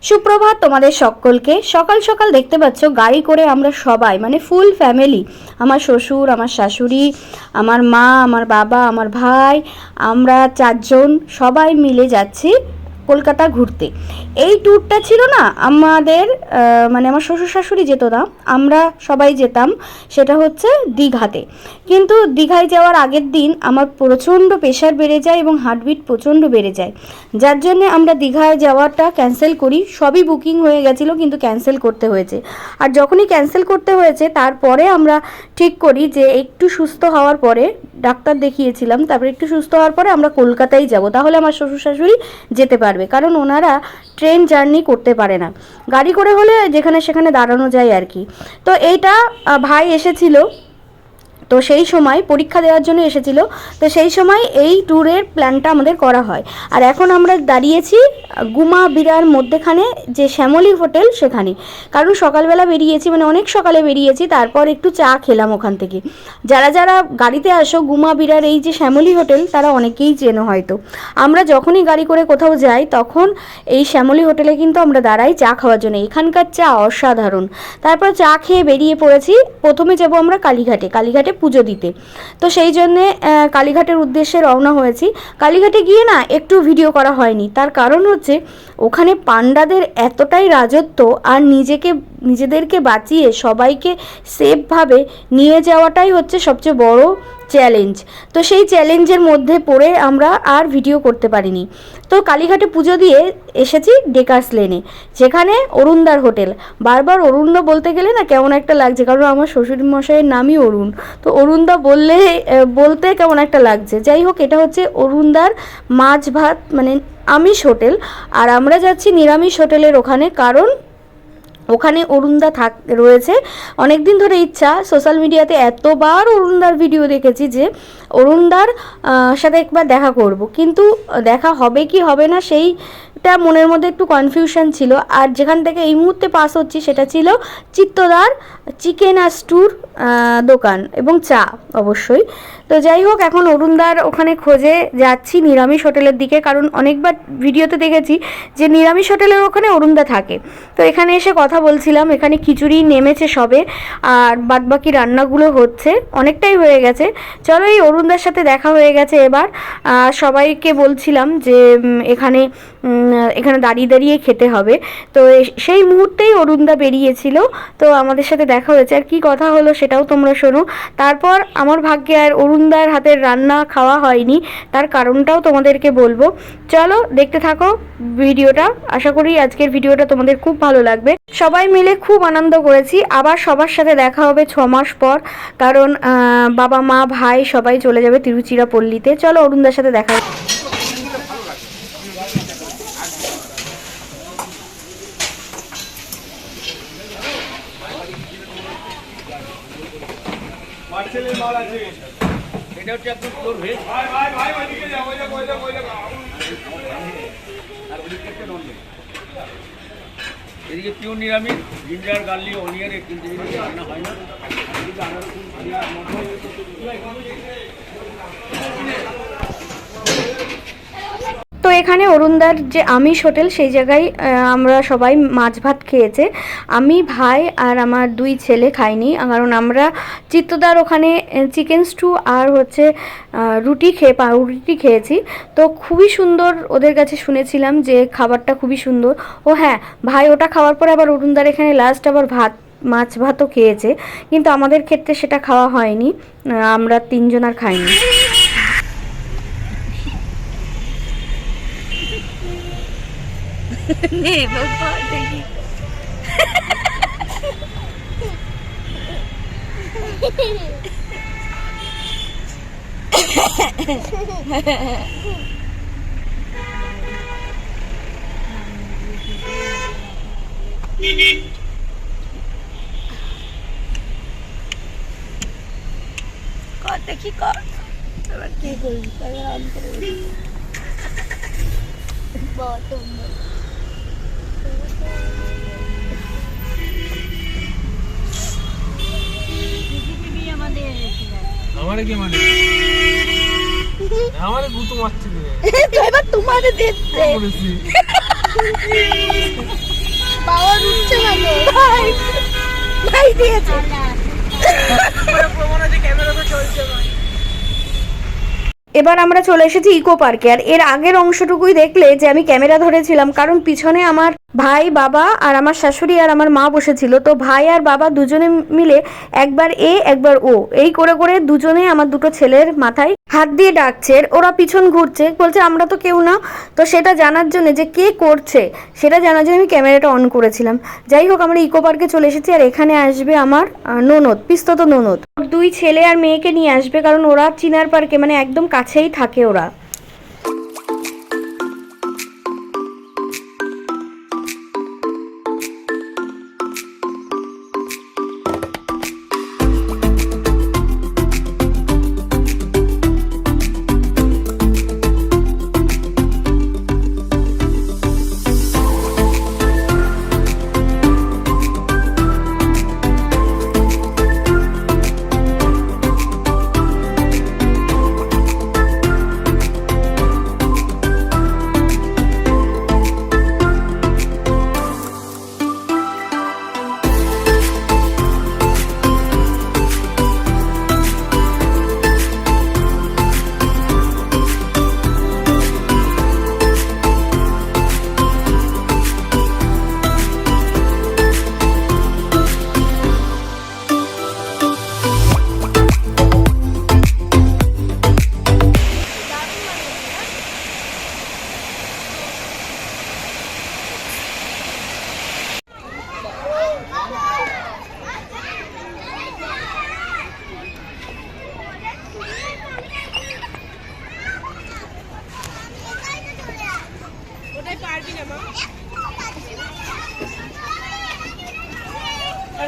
সুপ্রভাত তোমাদের সকলকে। সকাল সকাল দেখতে পাচ্ছ গাড়ি করে আমরা সবাই মানে ফুল ফ্যামিলি, আমার শ্বশুর, আমার শাশুড়ি, আমার মা, আমার বাবা, আমার ভাই, আমরা চারজন সবাই মিলে যাচ্ছি কলকাতা ঘুরতে। এই ট্যুরটা ছিল না আমাদের, মানে আমার শ্বশুর শাশুড়ি যেত না, আমরা সবাই যেতাম, সেটা হচ্ছে দীঘাতে। কিন্তু দীঘায় যাওয়ার আগের দিন আমার প্রচণ্ড প্রেশার বেড়ে যায় এবং হার্টবিট প্রচণ্ড বেড়ে যায়, যার জন্য আমরা দীঘায় যাওয়াটা ক্যান্সেল করি। সবই বুকিং হয়ে গেছিলো কিন্তু ক্যান্সেল করতে হয়েছে। আর যখনই ক্যান্সেল করতে হয়েছে তারপরে আমরা ঠিক করি যে একটু সুস্থ হওয়ার পরে, ডাক্তার দেখিয়েছিলাম, তারপরে একটু সুস্থ হওয়ার পরে আমরা কলকাতায় যাব, তাহলে আমার শ্বশুর শাশুড়ি যেতে পারবে, কারণ ওনারা ট্রেন জার্নি করতে পারে না, গাড়ি করে হলে যেখানে সেখানে দাঁড়ানো যায় আর কি। তো এইটা ভাই এসেছিল, তো সেই সময় পরীক্ষা দেওয়ার জন্য এসেছিল, তো সেই সময় এই ট্যুরের প্ল্যানটা আমাদের করা হয়। আর এখন আমরা দাঁড়িয়েছি গুমা বিরার মধ্যেখানে যে শ্যামলী হোটেল সেখানে, কারণ সকালবেলা বেরিয়েছি, মানে অনেক সকালে বেরিয়েছি, তারপর একটু চা খেলাম ওখান থেকে। যারা যারা গাড়িতে আসো গুমা বিরার এই যে শ্যামলী হোটেল তারা অনেকেই চেনো হয়তো। আমরা যখনই গাড়ি করে কোথাও যাই তখন এই শ্যামলী হোটেলে কিন্তু আমরা দাঁড়াই চা খাওয়ার জন্য। এখানকার চা অসাধারণ। তারপর চা খেয়ে বেরিয়ে পড়েছি। প্রথমে যাব আমরা কালীঘাটে পুজো দিতে, তো সেই জন্যে কালীঘাটের উদ্দেশ্যে রওনা হয়েছি। কালীঘাটে গিয়ে না একটু ভিডিও করা হয়নি, তার কারণ হচ্ছে ওখানে পান্ডাদের এতটাই রাজত্ব, আর নিজেদেরকে বাঁচিয়ে সবাইকে সেফভাবে নিয়ে যাওয়াটাই হচ্ছে সবচেয়ে বড় চ্যালেঞ্জ। তো সেই চ্যালেঞ্জের মধ্যে পড়ে আমরা আর ভিডিও করতে পারিনি। তো কালীঘাটে পুজো দিয়ে এসেছি ডেকার্স লেনে, যেখানে অরুণদার হোটেল। বারবার অরুণদা বলতে গেলে না কেমন একটা লাগছে, কারণ আমার শ্বশুর মশাইয়ের নামই অরুণ, তো অরুণদা বলতে কেমন একটা লাগছে। যাই হোক, এটা হচ্ছে অরুণদার মাছ ভাত মানে আমিষ হোটেল, আর আমরা যাচ্ছি নিরামিষ হোটেলের ওখানে, কারণ ওখানে অরুণদা রয়েছে। অনেক দিন ধরে ইচ্ছা, সোশ্যাল মিডিয়াতে এতবার অরুণদার ভিডিও দেখেছি যে অরুণদার সাথে একবার দেখা করব, কিন্তু দেখা হবে কি হবে না সেইটা মনের মধ্যে একটু কনফিউশন ছিল। আর যেখান থেকে এই মুহূর্তে পাস হচ্ছি সেটা ছিল চিত্তদার চিকেন আর স্টুর দোকান এবং চা অবশ্যই। তো যাই হোক, এখন অরুণদার ওখানে খোঁজে যাচ্ছি নিরামিষ হোটেলের দিকে, কারণ অনেকবার ভিডিওতে দেখেছি যে নিরামিষ হোটেলের ওখানে অরুণদা থাকে। তো এখানে এসে কথা বলছিলাম, এখানে খিচুড়ি নেমেছে সবে, আর বাদবাকি রান্নাগুলো হচ্ছে, অনেকটাই হয়ে গেছে। চলো, এই অরুণদার সাথে দেখা হয়ে গেছে এবার। সবাইকে বলছিলাম যে এখানে দাঁড়িয়ে দাঁড়িয়ে খেতে হবে। তো সেই মুহূর্তেই অরুণদা বেরিয়েছিল, তো আমাদের সাথে দেখা হয়েছে। আর কি কথা হলো সেটাও তোমরা শোনো। তারপর আমার ভাগ্যে আর অরুণদার হাতের রান্না খাওয়া হয়নি, তার কারণটাও তোমাদেরকে বলবো। চলো দেখতে থাকো ভিডিওটা। আশা করি আজকের ভিডিওটা তোমাদের খুব ভালো লাগবে। সবাই মিলে খুব আনন্দ করেছি। আবার সবার সাথে দেখা হবে 6 মাস পর, কারণ বাবা মা ভাই সবাই চলে যাবে তিরুচিরাপল্লিতে। চলো অরুণদার সাথে দেখা হবে। এদিকে পিওর নিরামিষ, জিঞ্জার গার্লিক অনিয়ন এই তিনটে জিনিস রান্না হয় না। তো এখানে অরুণদার যে আমিষ হোটেল সেই জায়গায় আমরা সবাই মাছ ভাত খেয়েছে। আমি, ভাই আর আমার 2 ছেলে খাইনি, কারণ আমরা চিত্তদার ওখানে চিকেন স্টু আর হচ্ছে রুটি খেয়েছি। তো খুবই সুন্দর, ওদের কাছে শুনেছিলাম যে খাবারটা খুবই সুন্দর। ও হ্যাঁ, ভাই ওটা খাওয়ার পরে আবার অরুণদার এখানে লাস্ট আবার মাছ ভাতও খেয়েছে, কিন্তু আমাদের ক্ষেত্রে সেটা খাওয়া হয়নি, আমরা 3 জন আর খাইনি। দেখি কর এবার কি করবি, আমারে কি মানে আমারে গুতো মারছে এবার তোমাদের দেখতে এই দিয়েছে। এবার আমরা চলে এসেছি ইকো পার্কে। আর এর আগের অংশটুকুই দেখলে যে আমি ক্যামেরা ধরেছিলাম, কারণ পিছনে আমার ভাই, বাবা আর আমার শাশুড়ি আর আমার মা বসেছিল। তো ভাই আর বাবা দুজনে মিলে একবার এ একবার ও এই করে করে দুজনে আমার দুটো ছেলের মাথায় হাত দিয়ে ডাকছে। ওরা পিছন ঘুরছে, বলছে আমরা তো কেউ না। তো সেটা জানার জন্য যে কে করছে সেটা জানার জন্য আমি ক্যামেরাটা অন করেছিলাম। যাই হোক, আমরা ইকো পার্কে চলে এসেছি। আর এখানে আসবে আমার ননদ, পিস্তত ননদ। দুই ছেলে আর মেয়েকে নিয়ে আসবে, কারণ ওরা চিনার পার্কে মানে একদম কাছেই থাকে ওরা।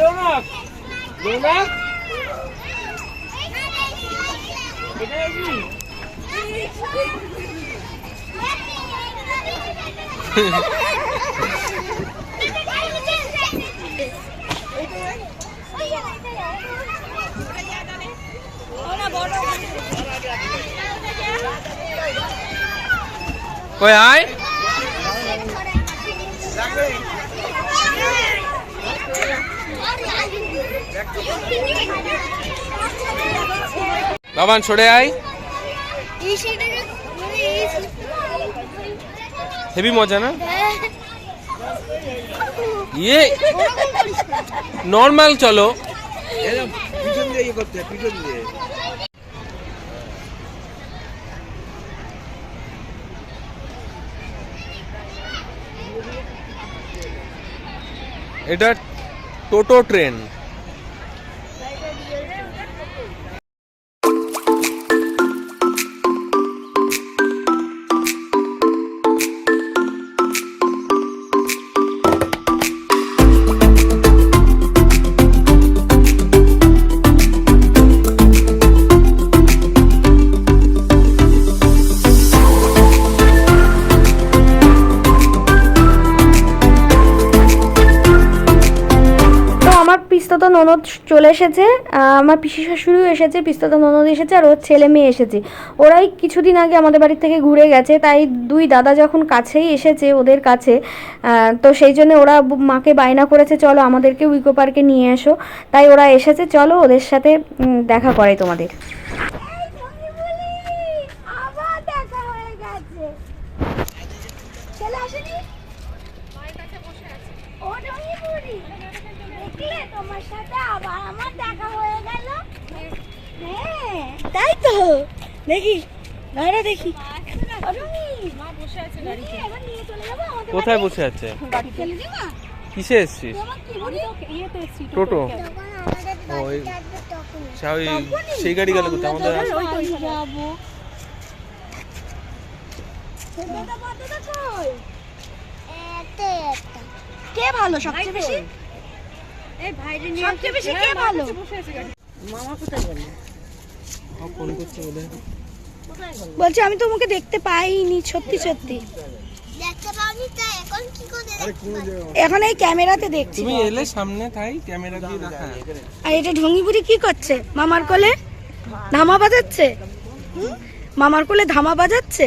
রৌনক, রৌনক, এটা কি? কই আয় বাবান, সরে আয়। হেভি মজা না? ইয়ে নর্মাল, চলো। পিছন দিয়ে ইয়ে করতে, পিছন দিয়ে। এটা টোটো ট্রেন। পিস্তত ননদ চলে এসেছে, আমার পিসি শাশুড়িও এসেছে, পিস্তত ননদ এসেছে, আর ওর ছেলে মেয়ে এসেছে। ওরাই কিছুদিন আগে আমাদের বাড়ি থেকে ঘুরে গেছে, তাই দুই দাদা যখন কাছেই এসেছে ওদের কাছে, তো সেই জন্য ওরা মাকে বায়না করেছে চলো আমাদেরকেও ইকো পার্কে নিয়ে এসো। তাই ওরা এসেছে, চলো ওদের সাথে দেখা করে তোমাদের। তোমার সাথে আবার আমার দেখা হয়ে গেল। হ্যাঁ তাই তো, দেখি গাড়িটা দেখি। কোথায় বসে আছে? কিসে এসছিস? টোটো। ওই সেই গাড়ি গেল কোথায়? আমাদের কে ভালো সবচেয়ে বেশি? এই ভাইরে নিয়ে সবচেয়ে বেশি কে ভালো? মামা কোথায় গেল? ফোন করছে বলে। বলছি আমি তোমাকে দেখতে পাইনি, সত্যি সত্যি দেখতে পাওনি, তাই এখন কি করে? এখন এই ক্যামেরাতে দেখছি। তুমি এলে সামনে, তাই ক্যামেরা দিয়ে দেখা। আর এটা ঢঙ্গিপুরি কি করছে? মামার কোলে ধামা বাজাচ্ছে। মামার কোলে ধামা বাজাচ্ছে।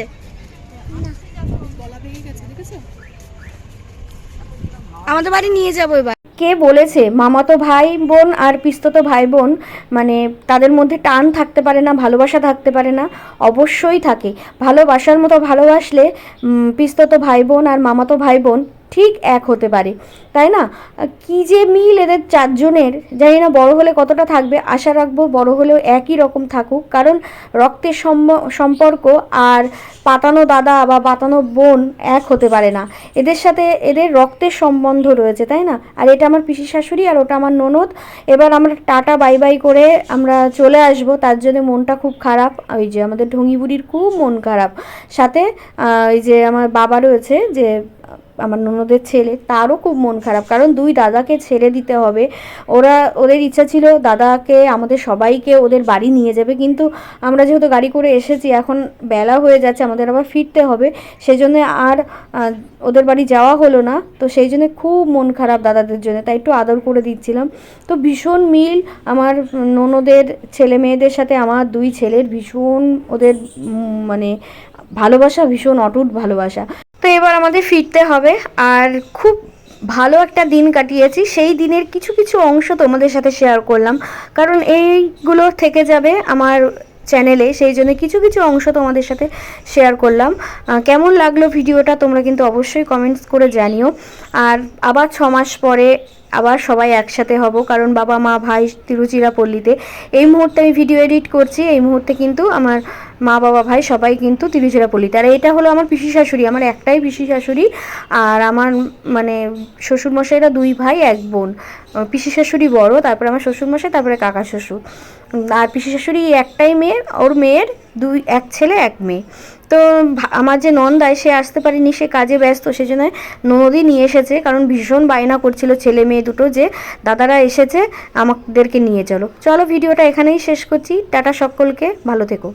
আমাদের বাড়ি নিয়ে যাবো এবার। কে বলেছে মামাতো ভাই বোন আর পিস্ততো ভাই বোন মানে তাদের মধ্যে টান থাকতে পারে না, ভালোবাসা থাকতে পারে না? অবশ্যই থাকে। ভালোবাসার মতো ভালোবাসলে পিস্ততো ভাই বোন আর মামাতো ভাই বোন ঠিক এক হতে পারে, তাই না? কি যে মিল এদের চারজনের, জানি না বড় হলে কতটা থাকবে। আশা রাখবো বড় হলেও একই রকম থাকুক, কারণ রক্তের সম্পর্ক আর পাতানো দাদা বা পাতানো বোন এক হতে পারে না। এদের সাথে এদের রক্তের সম্বন্ধ রয়েছে, তাই না? আর এটা আমার পিসি শাশুড়ি আর ওটা আমার ননদ। এবার আমরা টাটা বাই বাই করে আমরা চলে আসব, তার জন্য মনটা খুব খারাপ। ওই যে আমাদের ঢঙি বুড়ির খুব মন খারাপ, সাথে ওই যে আমার বাবা রয়েছে, যে আমার ননদের ছেলে, তারও খুব মন খারাপ, কারণ দুই দাদাকে ছেড়ে দিতে হবে। ওদের ইচ্ছা ছিল দাদাকে আমাদের সবাইকে ওদের বাড়ি নিয়ে যাবে, কিন্তু আমরা যেহেতু গাড়ি করে এসেছি, এখন বেলা হয়ে যাচ্ছে, আমাদের আবার ফিরতে হবে, সেই জন্য আর ওদের বাড়ি যাওয়া হলো না। তো সেই জন্য খুব মন খারাপ দাদাদের জন্য, তাই একটু আদর করে দিচ্ছিলাম। তো ভীষণ মিল আমার ননদের ছেলে মেয়েদের সাথে আমার দুই ছেলের, ভীষণ ওদের মানে ভালোবাসা, ভীষণ অটুট ভালোবাসা। তো এবার আমাদের ফিরতে হবে, আর খুব ভালো একটা দিন কাটিয়েছি, সেই দিনের কিছু কিছু অংশ তোমাদের সাথে শেয়ার করলাম, কারণ এইগুলো থেকে যাবে আমার চ্যানেলে, সেই জন্য কিছু কিছু অংশ তোমাদের সাথে শেয়ার করলাম। কেমন লাগলো ভিডিওটা তোমরা কিন্তু অবশ্যই কমেন্টস করে জানিও। আর আবার 6 মাস পরে আবার সবাই একসাথে হব, কারণ বাবা মা ভাই তিরুচিরাপল্লীতে। এই মুহূর্তে আমি ভিডিও এডিট করছি, এই মুহূর্তে কিন্তু আমার মা বাবা ভাই সবাই কিন্তু তিরুচিরাপল্লীতে। আর এটা হলো আমার পিসি শাশুড়ি, আমার একটাই পিসি শাশুড়ি, আর আমার মানে শ্বশুরমশাইরা 2 ভাই 1 বোন। পিসি শাশুড়ি বড়, তারপরে আমার শ্বশুরমশাই, তারপরে কাকা শ্বশুর। আর পিসি শাশুড়ি একটাই মেয়ে, ওর মেয়ের 1 ছেলে 1 মেয়ে। তো আমার যে নন্দায়, সে আসতে পারেনি, সে কাজে ব্যস্ত, সেজন্য ননদই নিয়ে এসেছে, কারণ ভীষণ বায়না করছিল ছেলে মেয়ে দুটো যে দাদারা এসেছে আমাদেরকে নিয়ে চলো। চলো ভিডিওটা এখানেই শেষ করছি। টাটা সকলকে, ভালো থেকো।